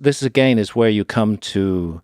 This again is where you come to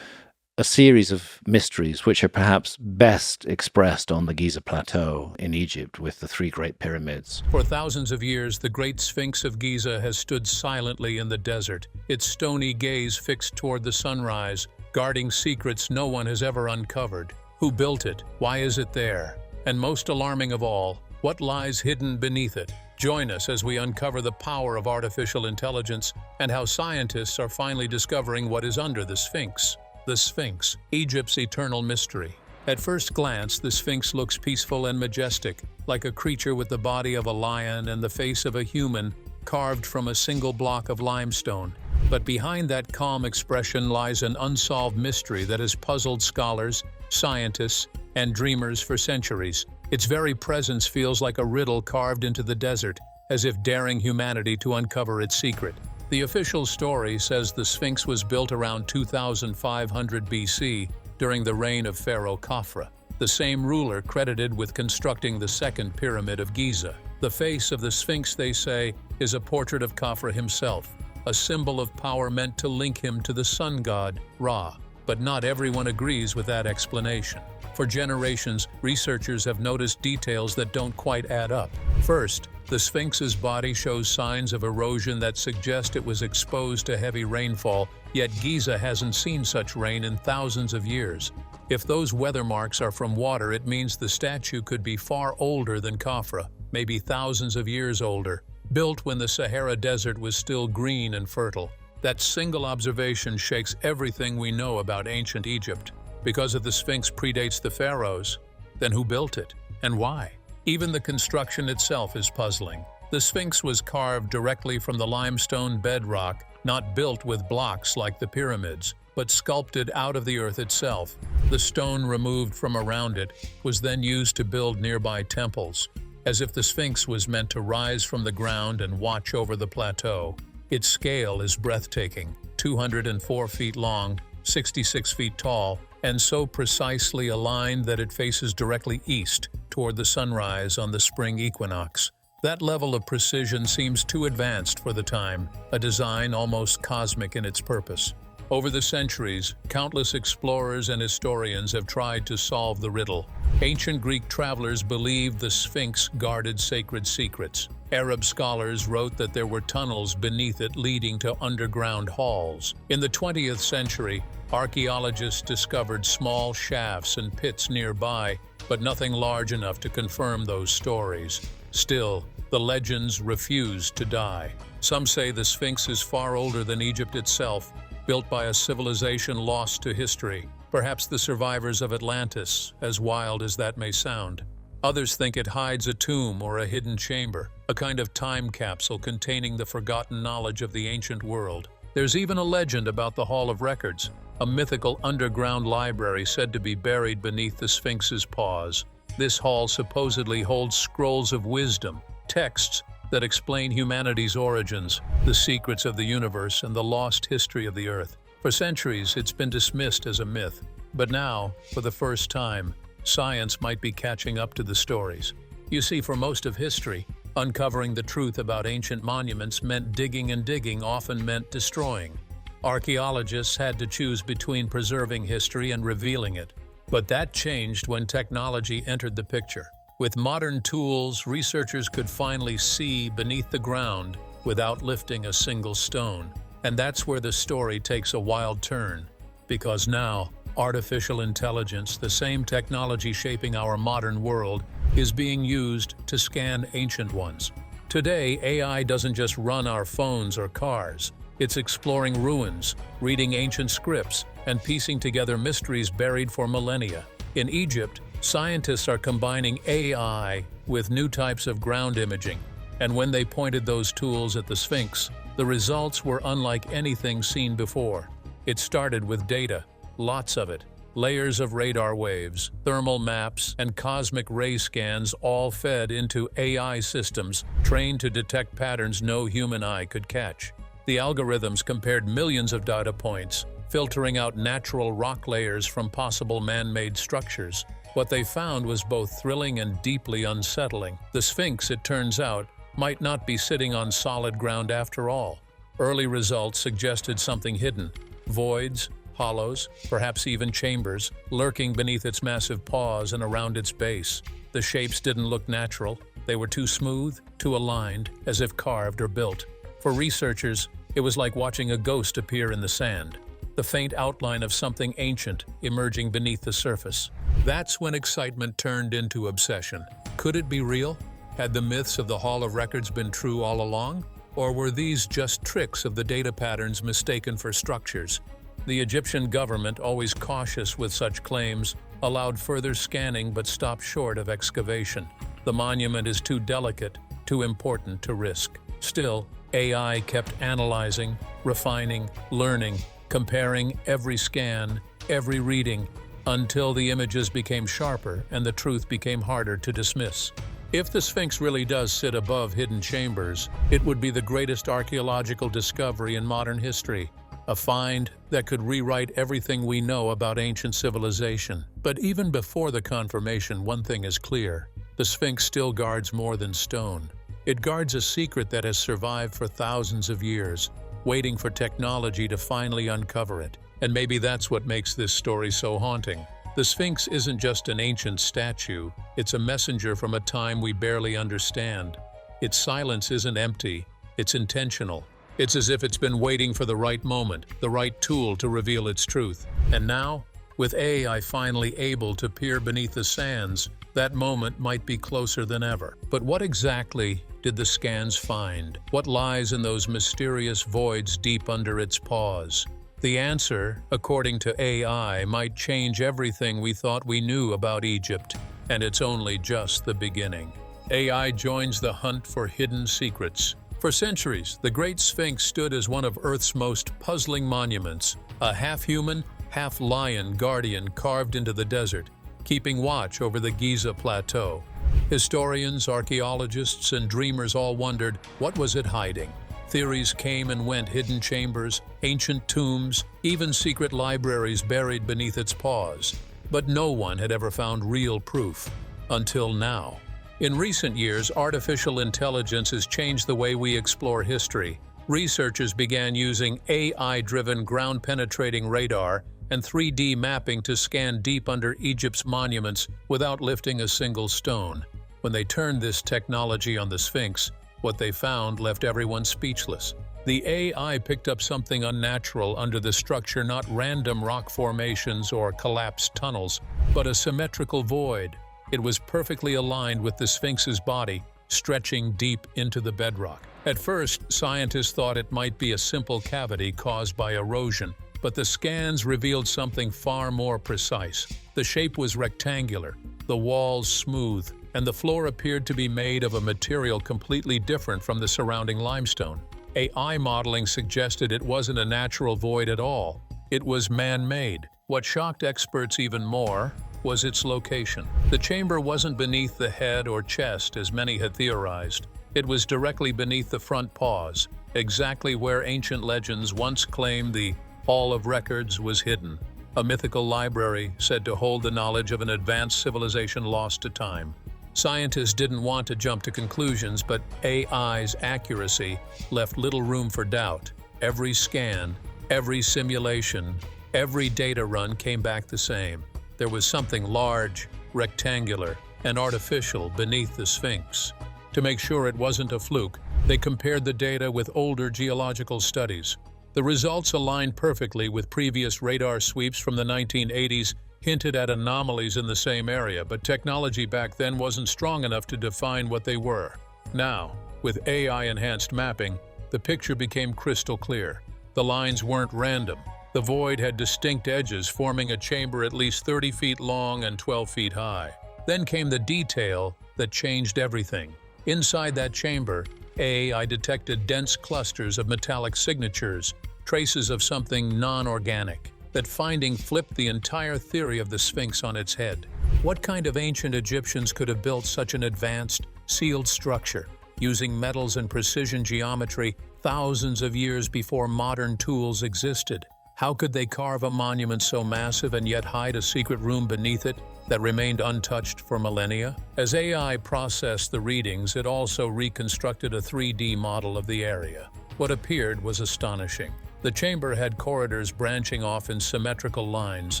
a series of mysteries which are perhaps best expressed on the Giza Plateau in Egypt with the three Great Pyramids. For thousands of years, the Great Sphinx of Giza has stood silently in the desert, its stony gaze fixed toward the sunrise, guarding secrets no one has ever uncovered. Who built it? Why is it there? And most alarming of all, what lies hidden beneath it? Join us as we uncover the power of artificial intelligence and how scientists are finally discovering what is under the Sphinx. The Sphinx, Egypt's eternal mystery. At first glance, the Sphinx looks peaceful and majestic, like a creature with the body of a lion and the face of a human, carved from a single block of limestone. But behind that calm expression lies an unsolved mystery that has puzzled scholars, scientists, and dreamers for centuries. Its very presence feels like a riddle carved into the desert, as if daring humanity to uncover its secret. The official story says the Sphinx was built around 2500 BC during the reign of Pharaoh Khafre, the same ruler credited with constructing the second pyramid of Giza. The face of the Sphinx, they say, is a portrait of Khafre himself, a symbol of power meant to link him to the sun god, Ra. But not everyone agrees with that explanation. For generations, researchers have noticed details that don't quite add up. First, the Sphinx's body shows signs of erosion that suggest it was exposed to heavy rainfall, yet Giza hasn't seen such rain in thousands of years. If those weather marks are from water, it means the statue could be far older than Khafre, maybe thousands of years older, built when the Sahara Desert was still green and fertile. That single observation shakes everything we know about ancient Egypt. Because if the Sphinx predates the pharaohs, then who built it, and why? Even the construction itself is puzzling. The Sphinx was carved directly from the limestone bedrock, not built with blocks like the pyramids, but sculpted out of the earth itself. The stone removed from around it was then used to build nearby temples, as if the Sphinx was meant to rise from the ground and watch over the plateau. Its scale is breathtaking, 204 feet long, 66 feet tall, and so precisely aligned that it faces directly east toward the sunrise on the spring equinox. That level of precision seems too advanced for the time, a design almost cosmic in its purpose. Over the centuries, countless explorers and historians have tried to solve the riddle. Ancient Greek travelers believed the Sphinx guarded sacred secrets. Arab scholars wrote that there were tunnels beneath it leading to underground halls. In the 20th century, archaeologists discovered small shafts and pits nearby, but nothing large enough to confirm those stories. Still, the legends refuse to die. Some say the Sphinx is far older than Egypt itself, built by a civilization lost to history, perhaps the survivors of Atlantis, as wild as that may sound. Others think it hides a tomb or a hidden chamber, a kind of time capsule containing the forgotten knowledge of the ancient world. There's even a legend about the Hall of Records, a mythical underground library said to be buried beneath the Sphinx's paws. This hall supposedly holds scrolls of wisdom, texts that explain humanity's origins, the secrets of the universe, and the lost history of the Earth. For centuries, it's been dismissed as a myth, but now, for the first time, science might be catching up to the stories. You see, for most of history, uncovering the truth about ancient monuments meant digging, and digging often meant destroying. Archaeologists had to choose between preserving history and revealing it. But that changed when technology entered the picture. With modern tools, researchers could finally see beneath the ground without lifting a single stone. And that's where the story takes a wild turn. Because now, artificial intelligence, the same technology shaping our modern world, is being used to scan ancient ones. Today, AI doesn't just run our phones or cars. It's exploring ruins, reading ancient scripts, and piecing together mysteries buried for millennia. In Egypt, scientists are combining AI with new types of ground imaging, and when they pointed those tools at the Sphinx, the results were unlike anything seen before. It started with data, lots of it, layers of radar waves, thermal maps, and cosmic ray scans all fed into AI systems trained to detect patterns no human eye could catch. The algorithms compared millions of data points, filtering out natural rock layers from possible man-made structures. What they found was both thrilling and deeply unsettling. The Sphinx, it turns out, might not be sitting on solid ground after all. Early results suggested something hidden: voids, hollows, perhaps even chambers, lurking beneath its massive paws and around its base. The shapes didn't look natural. They were too smooth, too aligned, as if carved or built. For researchers, it was like watching a ghost appear in the sand, the faint outline of something ancient emerging beneath the surface. That's when excitement turned into obsession. Could it be real? Had the myths of the Hall of Records been true all along? Or were these just tricks of the data patterns mistaken for structures? The Egyptian government, always cautious with such claims, allowed further scanning but stopped short of excavation. The monument is too delicate, too important to risk. Still, AI kept analyzing, refining, learning, comparing every scan, every reading, until the images became sharper and the truth became harder to dismiss. If the Sphinx really does sit above hidden chambers, it would be the greatest archaeological discovery in modern history, a find that could rewrite everything we know about ancient civilization. But even before the confirmation, one thing is clear: the Sphinx still guards more than stone. It guards a secret that has survived for thousands of years, waiting for technology to finally uncover it. And maybe that's what makes this story so haunting. The Sphinx isn't just an ancient statue, it's a messenger from a time we barely understand. Its silence isn't empty, it's intentional. It's as if it's been waiting for the right moment, the right tool to reveal its truth. And now, with AI finally able to peer beneath the sands, that moment might be closer than ever. But what exactly did the scans find? What lies in those mysterious voids deep under its paws? The answer, according to AI, might change everything we thought we knew about Egypt, and it's only just the beginning. AI joins the hunt for hidden secrets. For centuries, the Great Sphinx stood as one of Earth's most puzzling monuments, a half-human, half-lion guardian carved into the desert, keeping watch over the Giza Plateau. Historians, archaeologists, and dreamers all wondered, what was it hiding? Theories came and went: hidden chambers, ancient tombs, even secret libraries buried beneath its paws. But no one had ever found real proof. Until now. In recent years, artificial intelligence has changed the way we explore history. Researchers began using AI-driven ground-penetrating radar and 3D mapping to scan deep under Egypt's monuments without lifting a single stone. When they turned this technology on the Sphinx, what they found left everyone speechless. The AI picked up something unnatural under the structure: not random rock formations or collapsed tunnels, but a symmetrical void. It was perfectly aligned with the Sphinx's body, stretching deep into the bedrock. At first, scientists thought it might be a simple cavity caused by erosion, but the scans revealed something far more precise. The shape was rectangular, the walls smooth, and the floor appeared to be made of a material completely different from the surrounding limestone. AI modeling suggested it wasn't a natural void at all. It was man-made. What shocked experts even more was its location. The chamber wasn't beneath the head or chest, as many had theorized. It was directly beneath the front paws, exactly where ancient legends once claimed the Hall of Records was hidden, a mythical library said to hold the knowledge of an advanced civilization lost to time. Scientists didn't want to jump to conclusions, but AI's accuracy left little room for doubt. Every scan, every simulation, every data run came back the same. There was something large, rectangular, and artificial beneath the Sphinx. To make sure it wasn't a fluke, they compared the data with older geological studies. The results aligned perfectly with previous radar sweeps from the 1980s, hinted at anomalies in the same area, but technology back then wasn't strong enough to define what they were. Now, with AI-enhanced mapping, the picture became crystal clear. The lines weren't random. The void had distinct edges, forming a chamber at least 30 feet long and 12 feet high. Then came the detail that changed everything. Inside that chamber, AI detected dense clusters of metallic signatures, traces of something non-organic. That finding flipped the entire theory of the Sphinx on its head. What kind of ancient Egyptians could have built such an advanced, sealed structure, using metals and precision geometry thousands of years before modern tools existed? How could they carve a monument so massive and yet hide a secret room beneath it that remained untouched for millennia? As AI processed the readings, it also reconstructed a 3D model of the area. What appeared was astonishing. The chamber had corridors branching off in symmetrical lines,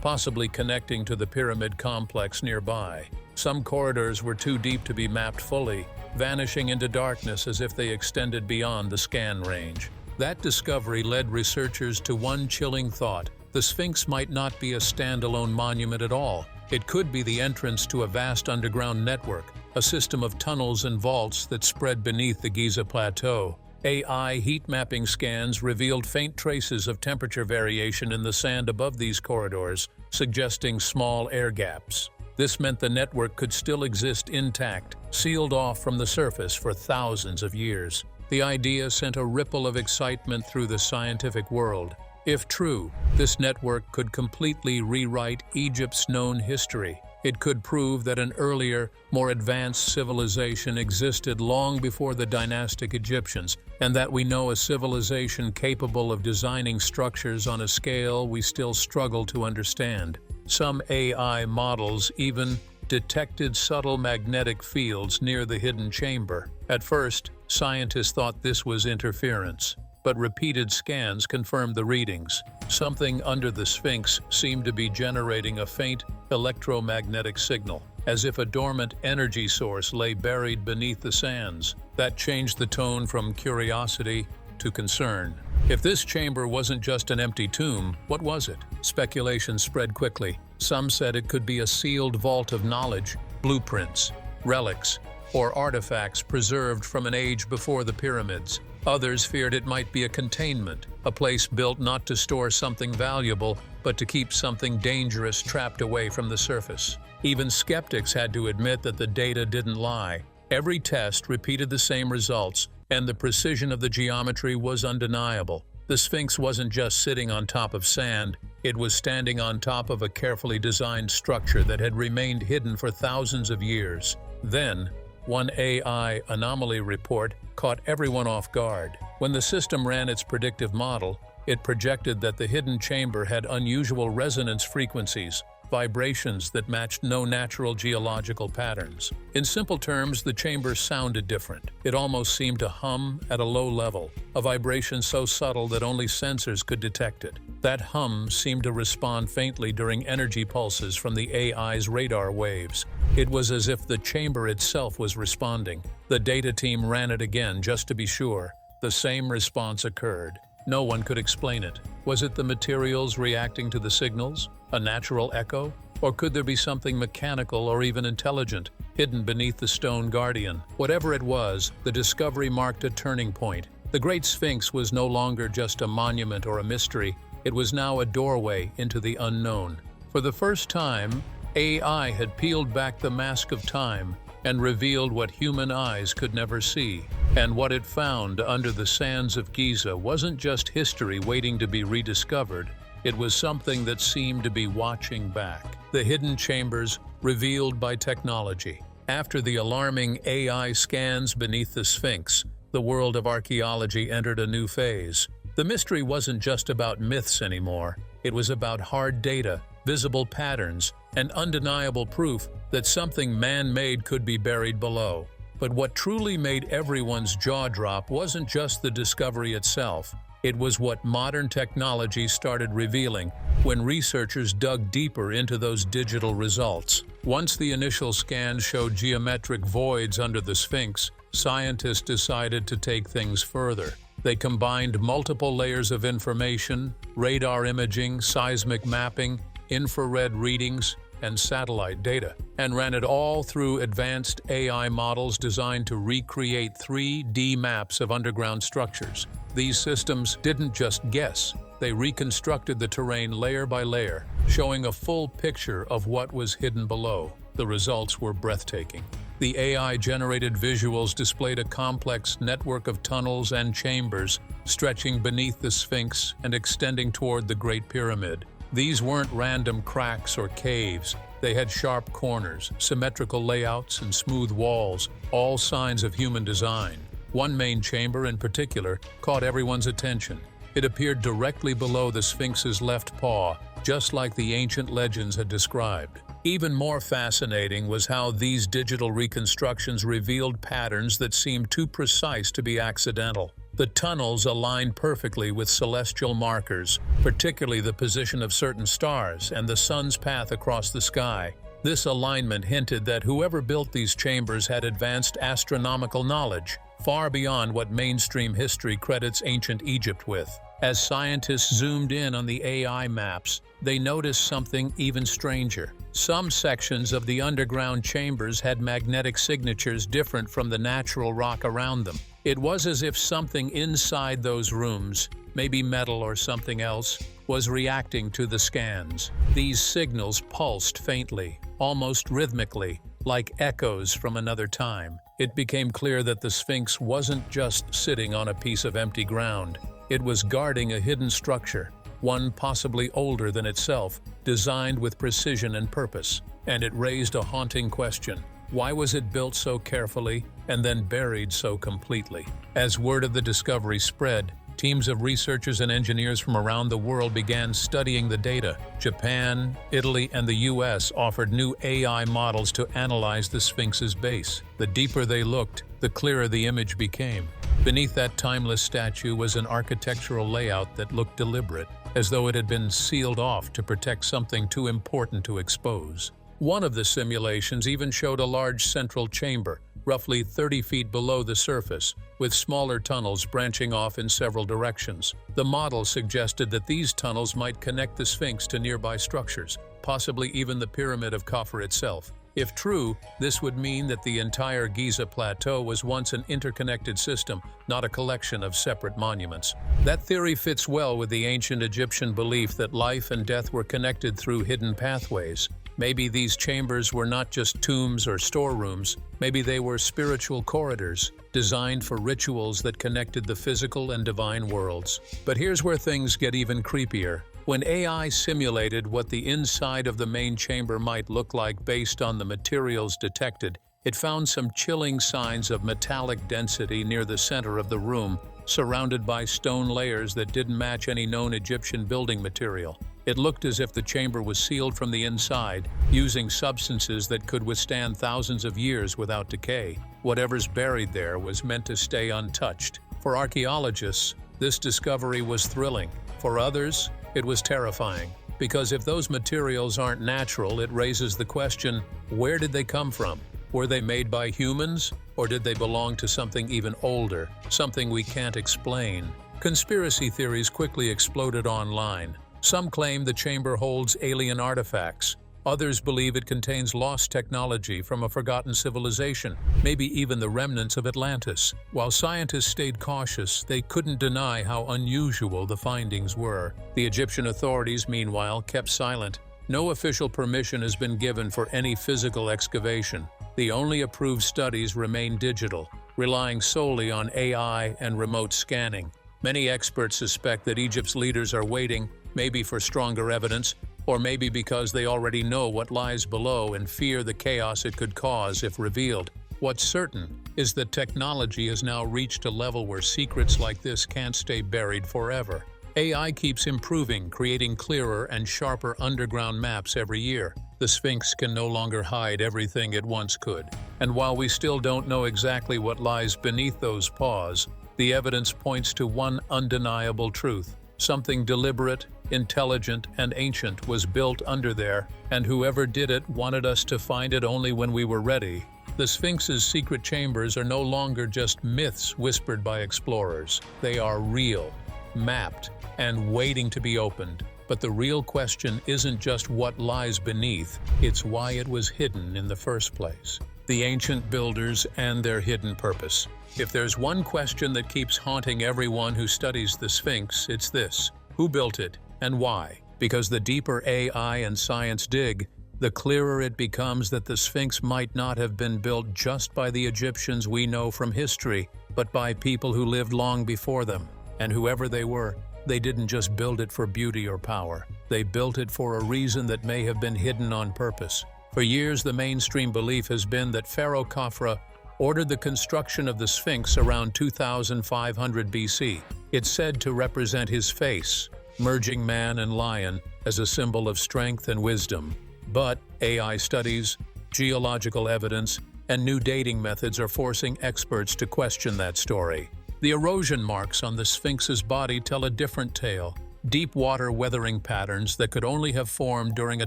possibly connecting to the pyramid complex nearby. Some corridors were too deep to be mapped fully, vanishing into darkness as if they extended beyond the scan range. That discovery led researchers to one chilling thought: the Sphinx might not be a standalone monument at all. It could be the entrance to a vast underground network, a system of tunnels and vaults that spread beneath the Giza Plateau. AI heat mapping scans revealed faint traces of temperature variation in the sand above these corridors, suggesting small air gaps. This meant the network could still exist intact, sealed off from the surface for thousands of years. The idea sent a ripple of excitement through the scientific world. If true, this network could completely rewrite Egypt's known history. It could prove that an earlier, more advanced civilization existed long before the dynastic Egyptians, and that we know a civilization capable of designing structures on a scale we still struggle to understand. Some AI models even detected subtle magnetic fields near the hidden chamber. At first, scientists thought this was interference, but repeated scans confirmed the readings. Something under the Sphinx seemed to be generating a faint electromagnetic signal, as if a dormant energy source lay buried beneath the sands. That changed the tone from curiosity to concern. If this chamber wasn't just an empty tomb, what was it? Speculation spread quickly. Some said it could be a sealed vault of knowledge, blueprints, relics, or artifacts preserved from an age before the pyramids. Others feared it might be a containment, a place built not to store something valuable, but to keep something dangerous trapped away from the surface. Even skeptics had to admit that the data didn't lie. Every test repeated the same results, and the precision of the geometry was undeniable. The Sphinx wasn't just sitting on top of sand, it was standing on top of a carefully designed structure that had remained hidden for thousands of years. Then, one AI anomaly report caught everyone off guard. When the system ran its predictive model, it projected that the hidden chamber had unusual resonance frequencies, vibrations that matched no natural geological patterns. In simple terms, the chamber sounded different. It almost seemed to hum at a low level, a vibration so subtle that only sensors could detect it. That hum seemed to respond faintly during energy pulses from the AI's radar waves. It was as if the chamber itself was responding. The data team ran it again just to be sure. The same response occurred. No one could explain it. Was it the materials reacting to the signals? A natural echo? Or could there be something mechanical or even intelligent hidden beneath the stone guardian? Whatever it was, the discovery marked a turning point. The Great Sphinx was no longer just a monument or a mystery. It was now a doorway into the unknown. For the first time, AI had peeled back the mask of time and revealed what human eyes could never see. And what it found under the sands of Giza wasn't just history waiting to be rediscovered, it was something that seemed to be watching back. The hidden chambers revealed by technology. After the alarming AI scans beneath the Sphinx, the world of archaeology entered a new phase. The mystery wasn't just about myths anymore, it was about hard data, visible patterns, and undeniable proof that something man-made could be buried below. But what truly made everyone's jaw drop wasn't just the discovery itself. It was what modern technology started revealing when researchers dug deeper into those digital results. Once the initial scans showed geometric voids under the Sphinx, scientists decided to take things further. They combined multiple layers of information, radar imaging, seismic mapping, infrared readings, and satellite data, and ran it all through advanced AI models designed to recreate 3D maps of underground structures. These systems didn't just guess, they reconstructed the terrain layer by layer, showing a full picture of what was hidden below. The results were breathtaking. The AI-generated visuals displayed a complex network of tunnels and chambers stretching beneath the Sphinx and extending toward the Great Pyramid. These weren't random cracks or caves. They had sharp corners, symmetrical layouts, and smooth walls, all signs of human design. One main chamber in particular caught everyone's attention. It appeared directly below the Sphinx's left paw, just like the ancient legends had described. Even more fascinating was how these digital reconstructions revealed patterns that seemed too precise to be accidental. The tunnels aligned perfectly with celestial markers, particularly the position of certain stars and the sun's path across the sky. This alignment hinted that whoever built these chambers had advanced astronomical knowledge, far beyond what mainstream history credits ancient Egypt with. As scientists zoomed in on the AI maps, they noticed something even stranger. Some sections of the underground chambers had magnetic signatures different from the natural rock around them. It was as if something inside those rooms, maybe metal or something else, was reacting to the scans. These signals pulsed faintly, almost rhythmically, like echoes from another time. It became clear that the Sphinx wasn't just sitting on a piece of empty ground. It was guarding a hidden structure, one possibly older than itself, designed with precision and purpose. And it raised a haunting question. Why was it built so carefully and then buried so completely? As word of the discovery spread, teams of researchers and engineers from around the world began studying the data. Japan, Italy, and the US offered new AI models to analyze the Sphinx's base. The deeper they looked, the clearer the image became. Beneath that timeless statue was an architectural layout that looked deliberate, as though it had been sealed off to protect something too important to expose. One of the simulations even showed a large central chamber, roughly 30 feet below the surface, with smaller tunnels branching off in several directions. The model suggested that these tunnels might connect the Sphinx to nearby structures, possibly even the Pyramid of Khafre itself. If true, this would mean that the entire Giza Plateau was once an interconnected system, not a collection of separate monuments. That theory fits well with the ancient Egyptian belief that life and death were connected through hidden pathways. Maybe these chambers were not just tombs or storerooms. Maybe they were spiritual corridors, designed for rituals that connected the physical and divine worlds. But here's where things get even creepier. When AI simulated what the inside of the main chamber might look like based on the materials detected, it found some chilling signs of metallic density near the center of the room, surrounded by stone layers that didn't match any known Egyptian building material. It looked as if the chamber was sealed from the inside, using substances that could withstand thousands of years without decay. Whatever's buried there was meant to stay untouched. For archaeologists, this discovery was thrilling. For others, it was terrifying. Because if those materials aren't natural, it raises the question, where did they come from? Were they made by humans, or did they belong to something even older, something we can't explain? Conspiracy theories quickly exploded online. Some claim the chamber holds alien artifacts. Others believe it contains lost technology from a forgotten civilization, maybe even the remnants of Atlantis. While scientists stayed cautious, they couldn't deny how unusual the findings were. The Egyptian authorities, meanwhile, kept silent. No official permission has been given for any physical excavation. The only approved studies remain digital, relying solely on AI and remote scanning. Many experts suspect that Egypt's leaders are waiting, maybe for stronger evidence, or maybe because they already know what lies below and fear the chaos it could cause if revealed. What's certain is that technology has now reached a level where secrets like this can't stay buried forever. AI keeps improving, creating clearer and sharper underground maps every year. The Sphinx can no longer hide everything it once could. And while we still don't know exactly what lies beneath those paws, the evidence points to one undeniable truth. Something deliberate, intelligent, and ancient was built under there, and whoever did it wanted us to find it only when we were ready. The Sphinx's secret chambers are no longer just myths whispered by explorers. They are real, mapped, and waiting to be opened. But the real question isn't just what lies beneath, it's why it was hidden in the first place. The ancient builders and their hidden purpose. If there's one question that keeps haunting everyone who studies the Sphinx, it's this: who built it and why? Because the deeper AI and science dig, the clearer it becomes that the Sphinx might not have been built just by the Egyptians we know from history, but by people who lived long before them. And whoever they were, they didn't just build it for beauty or power. They built it for a reason that may have been hidden on purpose. For years, the mainstream belief has been that Pharaoh Khafre ordered the construction of the Sphinx around 2500 BC. It's said to represent his face, merging man and lion as a symbol of strength and wisdom. But AI studies, geological evidence, and new dating methods are forcing experts to question that story. The erosion marks on the Sphinx's body tell a different tale, deep water weathering patterns that could only have formed during a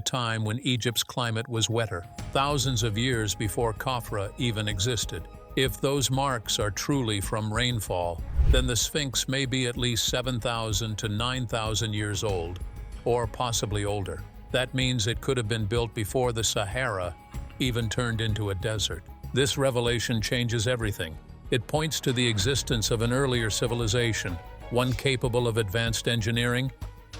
time when Egypt's climate was wetter, thousands of years before Khafra even existed. If those marks are truly from rainfall, then the Sphinx may be at least 7,000 to 9,000 years old, or possibly older. That means it could have been built before the Sahara even turned into a desert. This revelation changes everything. It points to the existence of an earlier civilization, one capable of advanced engineering,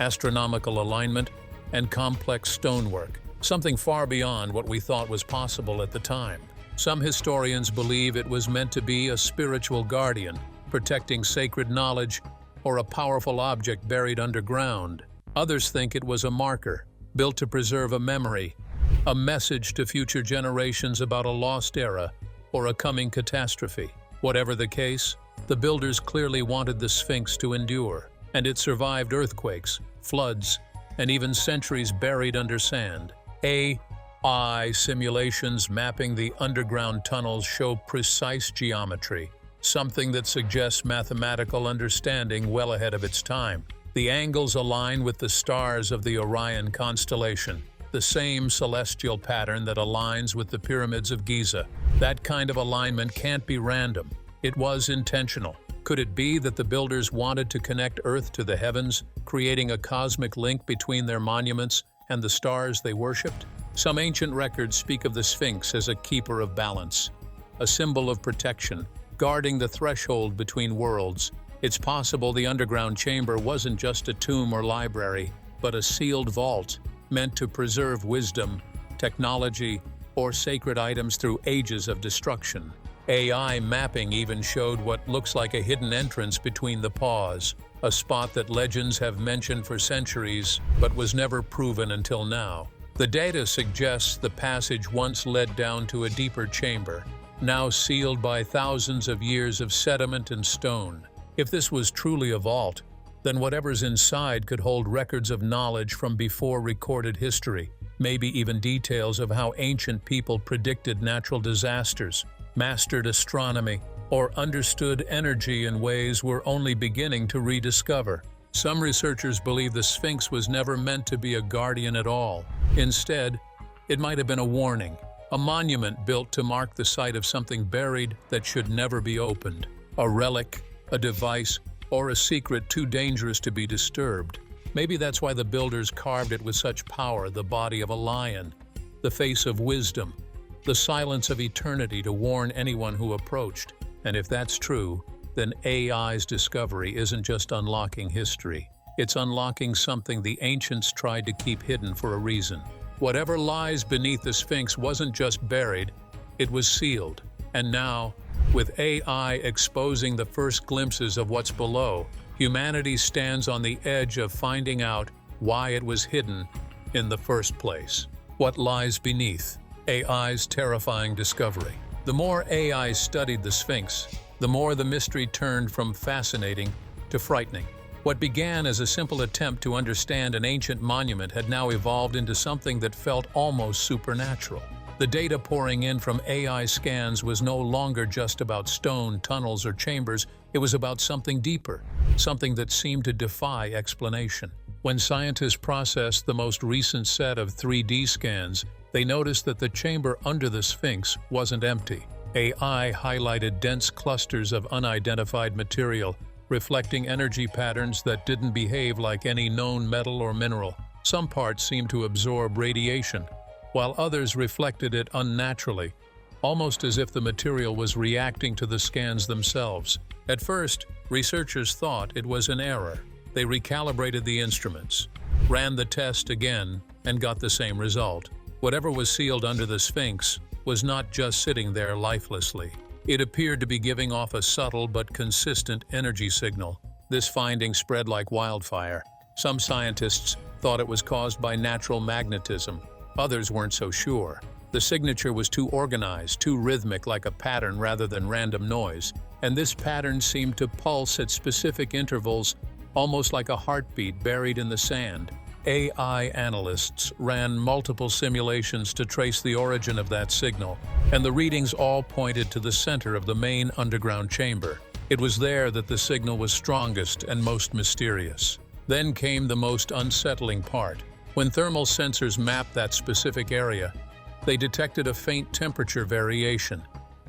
astronomical alignment, and complex stonework, something far beyond what we thought was possible at the time. Some historians believe it was meant to be a spiritual guardian, protecting sacred knowledge, or a powerful object buried underground. Others think it was a marker, built to preserve a memory, a message to future generations about a lost era or a coming catastrophe. Whatever the case, the builders clearly wanted the Sphinx to endure, and it survived earthquakes, floods, and even centuries buried under sand. AI simulations mapping the underground tunnels show precise geometry, something that suggests mathematical understanding well ahead of its time. The angles align with the stars of the Orion constellation, the same celestial pattern that aligns with the pyramids of Giza. That kind of alignment can't be random. It was intentional. Could it be that the builders wanted to connect Earth to the heavens, creating a cosmic link between their monuments and the stars they worshipped? Some ancient records speak of the Sphinx as a keeper of balance, a symbol of protection, guarding the threshold between worlds. It's possible the underground chamber wasn't just a tomb or library, but a sealed vault, meant to preserve wisdom, technology, or sacred items through ages of destruction. AI mapping even showed what looks like a hidden entrance between the paws, a spot that legends have mentioned for centuries but was never proven until now. The data suggests the passage once led down to a deeper chamber, now sealed by thousands of years of sediment and stone. If this was truly a vault, then whatever's inside could hold records of knowledge from before recorded history, maybe even details of how ancient people predicted natural disasters, mastered astronomy, or understood energy in ways we're only beginning to rediscover. Some researchers believe the Sphinx was never meant to be a guardian at all. Instead, it might have been a warning, a monument built to mark the site of something buried that should never be opened, a relic, a device, or a secret too dangerous to be disturbed. Maybe that's why the builders carved it with such power, the body of a lion, the face of wisdom, the silence of eternity to warn anyone who approached. And if that's true, then AI's discovery isn't just unlocking history. It's unlocking something the ancients tried to keep hidden for a reason. Whatever lies beneath the Sphinx wasn't just buried, it was sealed. And now, with AI exposing the first glimpses of what's below, humanity stands on the edge of finding out why it was hidden in the first place. What lies beneath AI's terrifying discovery? The more AI studied the Sphinx, the more the mystery turned from fascinating to frightening. What began as a simple attempt to understand an ancient monument had now evolved into something that felt almost supernatural. The data pouring in from AI scans was no longer just about stone, tunnels, or chambers. It was about something deeper, something that seemed to defy explanation. When scientists processed the most recent set of 3D scans, they noticed that the chamber under the Sphinx wasn't empty. AI highlighted dense clusters of unidentified material, reflecting energy patterns that didn't behave like any known metal or mineral. Some parts seemed to absorb radiation, while others reflected it unnaturally, almost as if the material was reacting to the scans themselves. At first, researchers thought it was an error. They recalibrated the instruments, ran the test again, and got the same result. Whatever was sealed under the Sphinx was not just sitting there lifelessly. It appeared to be giving off a subtle but consistent energy signal. This finding spread like wildfire. Some scientists thought it was caused by natural magnetism. Others weren't so sure. The signature was too organized, too rhythmic, like a pattern rather than random noise. And this pattern seemed to pulse at specific intervals, almost like a heartbeat buried in the sand. AI analysts ran multiple simulations to trace the origin of that signal, and the readings all pointed to the center of the main underground chamber. It was there that the signal was strongest and most mysterious. Then came the most unsettling part. When thermal sensors mapped that specific area, they detected a faint temperature variation,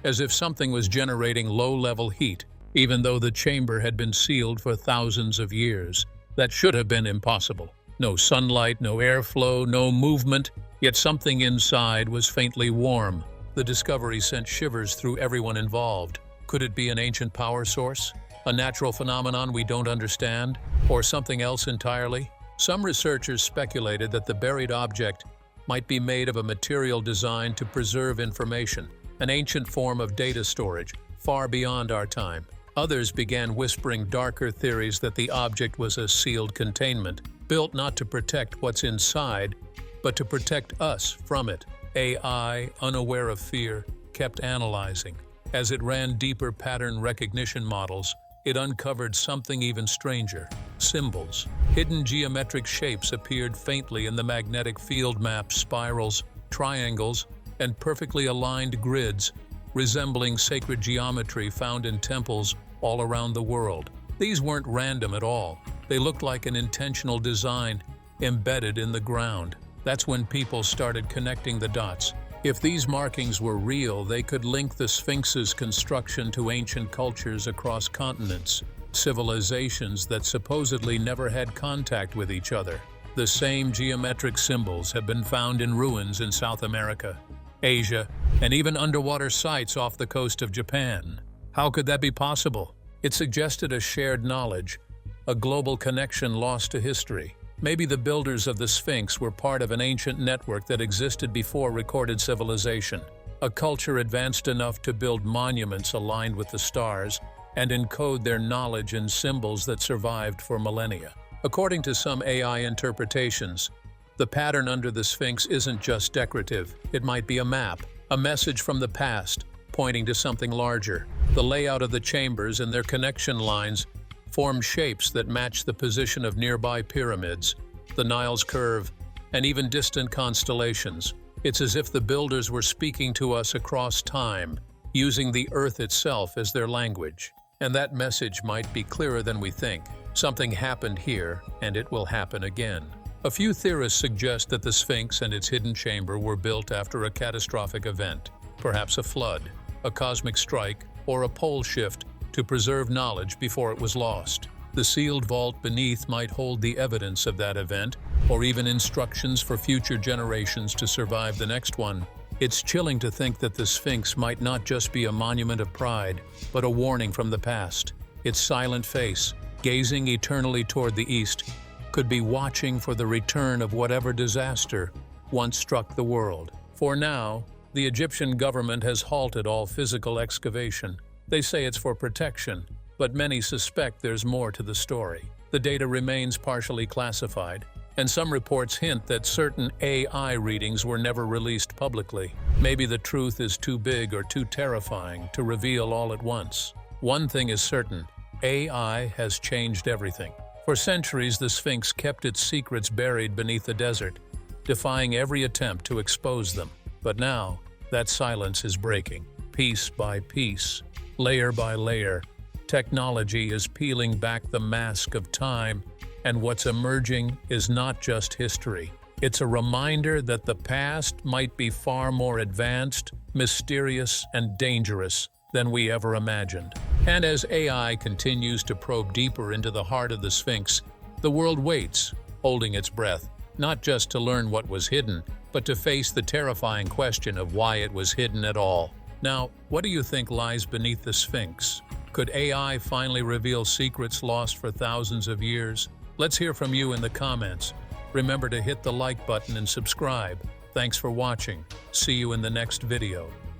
as if something was generating low-level heat, even though the chamber had been sealed for thousands of years. That should have been impossible. No sunlight, no airflow, no movement, yet something inside was faintly warm. The discovery sent shivers through everyone involved. Could it be an ancient power source? A natural phenomenon we don't understand? Or something else entirely? Some researchers speculated that the buried object might be made of a material designed to preserve information, an ancient form of data storage, far beyond our time. Others began whispering darker theories that the object was a sealed containment, built not to protect what's inside, but to protect us from it. AI, unaware of fear, kept analyzing. As it ran deeper pattern recognition models, it uncovered something even stranger. Symbols. Hidden geometric shapes appeared faintly in the magnetic field maps, spirals, triangles, and perfectly aligned grids, resembling sacred geometry found in temples all around the world. These weren't random at all. They looked like an intentional design embedded in the ground. That's when people started connecting the dots. If these markings were real, they could link the Sphinx's construction to ancient cultures across continents, civilizations that supposedly never had contact with each other. The same geometric symbols have been found in ruins in South America, Asia, and even underwater sites off the coast of Japan. How could that be possible? It suggested a shared knowledge, a global connection lost to history. Maybe the builders of the Sphinx were part of an ancient network that existed before recorded civilization, a culture advanced enough to build monuments aligned with the stars and encode their knowledge in symbols that survived for millennia. According to some AI interpretations, the pattern under the Sphinx isn't just decorative. It might be a map, a message from the past, pointing to something larger. The layout of the chambers and their connection lines form shapes that match the position of nearby pyramids, the Nile's curve, and even distant constellations. It's as if the builders were speaking to us across time, using the Earth itself as their language. And that message might be clearer than we think. Something happened here, and it will happen again. A few theorists suggest that the Sphinx and its hidden chamber were built after a catastrophic event, perhaps a flood, a cosmic strike, or a pole shift, to preserve knowledge before it was lost. The sealed vault beneath might hold the evidence of that event, or even instructions for future generations to survive the next one. It's chilling to think that the Sphinx might not just be a monument of pride, but a warning from the past. Its silent face, gazing eternally toward the east, could be watching for the return of whatever disaster once struck the world. For now, the Egyptian government has halted all physical excavation. They say it's for protection, but many suspect there's more to the story. The data remains partially classified, and some reports hint that certain AI readings were never released publicly. Maybe the truth is too big or too terrifying to reveal all at once. One thing is certain: AI has changed everything. For centuries, the Sphinx kept its secrets buried beneath the desert, defying every attempt to expose them. But now, that silence is breaking. Piece by piece, layer by layer, technology is peeling back the mask of time, and what's emerging is not just history. It's a reminder that the past might be far more advanced, mysterious, and dangerous than we ever imagined. And as AI continues to probe deeper into the heart of the Sphinx, the world waits, holding its breath, not just to learn what was hidden, but to face the terrifying question of why it was hidden at all. Now, what do you think lies beneath the Sphinx? Could AI finally reveal secrets lost for thousands of years? Let's hear from you in the comments. Remember to hit the like button and subscribe. Thanks for watching. See you in the next video.